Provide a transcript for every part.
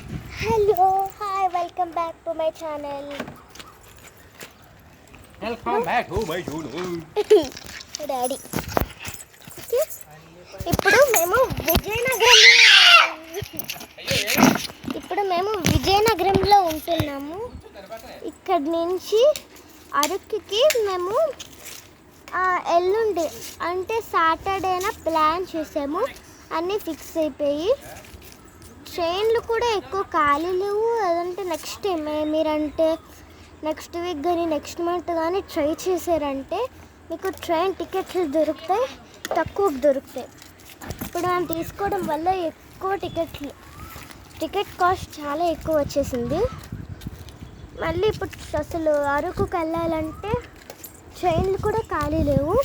Hello hi welcome back to my channel. Welcome back to my channel. Daddy ఇప్పుడు మేము విజయనగరంలో ఉంటున్నాము. ఇక్కడి నుంచి అరకుకి మేము ఎల్లుండి అంటే సాటర్డేన ప్లాన్ చేసాము. అన్నీ ఫిక్స్ అయిపోయి ట్రైన్లు కూడా ఎక్కువ ఖాళీ లేవు. అదంటే మీరంటే నెక్స్ట్ వీక్ కానీ నెక్స్ట్ మంత్ కానీ ట్రై చేశారంటే మీకు ట్రైన్ టికెట్లు దొరుకుతాయి, తక్కువకు దొరుకుతాయి. ఇప్పుడు మేము తీసుకోవడం వల్ల ఎక్కువ టికెట్ కాస్ట్ చాలా ఎక్కువ వచ్చేసింది. మళ్ళీ ఇప్పుడు అసలు అరకుకి వెళ్ళాలంటే ట్రైన్లు కూడా ఖాళీ లేవు.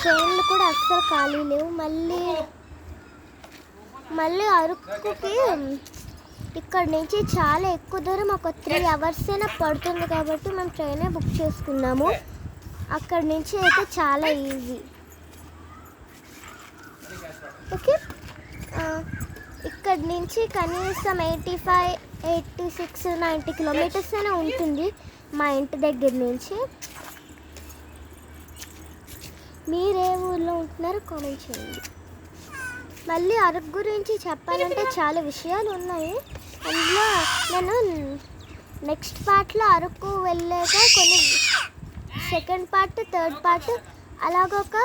ట్రైన్లు కూడా అస్సలు ఖాళీ లేవు. మళ్ళీ అరకుకి ఇక్కడ నుంచి చాలా ఎక్కువ దూరం, ఒక 3 hours అయినా పడుతుంది. కాబట్టి మేము ట్రైనే బుక్ చేసుకున్నాము. అక్కడి నుంచి అయితే చాలా ఈజీ. ఓకే, ఇక్కడి నుంచి కనీసం 85, 86, 90 kilometers అయినా ఉంటుంది మా ఇంటి దగ్గర నుంచి. మీరే ఊర్లో ఉంటున్నారో కామెంట్ చేయండి. మళ్ళీ అరకు గురించి చెప్పాలంటే చాలా విషయాలు ఉన్నాయి. అందులో నేను నెక్స్ట్ పార్ట్లో అరకు వెళ్ళాక కొన్ని సెకండ్ పార్ట్, థర్డ్ పార్ట్ అలాగొక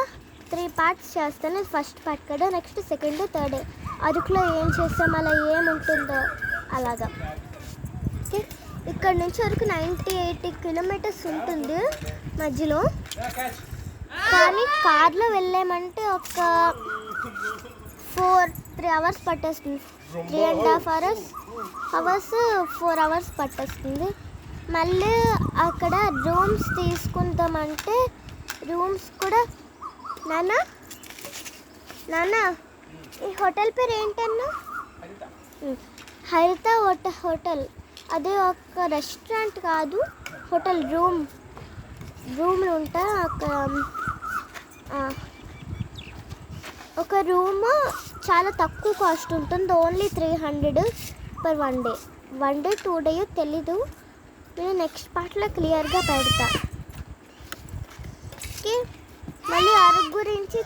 3 parts చేస్తాను. ఫస్ట్ పార్ట్ కదా, నెక్స్ట్ సెకండ్, థర్డ్ అరకులో ఏం చేస్తాం, అలా ఏముంటుందో అలాగా. ఓకే, ఇక్కడ నుంచి వరకు 90-80 kilometers ఉంటుంది మధ్యలో. కానీ కార్లో వెళ్ళామంటే ఒక 3 hours పట్టేస్తుంది. 3.5 hours 4 hours పట్టేస్తుంది. మళ్ళీ అక్కడ రూమ్స్ తీసుకుంటామంటే రూమ్స్ కూడా నాన్న ఈ హోటల్ పేరు ఏంటన్నా? హరిత హోటల్. అదే ఒక రెస్టారెంట్ కాదు, హోటల్. రూమ్లు ఉంటాయి అక్కడ. ఒక రూమ్ చాలా తక్కువ కాస్ట్ ఉంటుంది, only 300 per 1 day. 1 day 2 day తెలీదు, నేను నెక్స్ట్ పార్ట్లో క్లియర్గా పెడతా. ఓకే, మళ్ళీ అరకు గురించి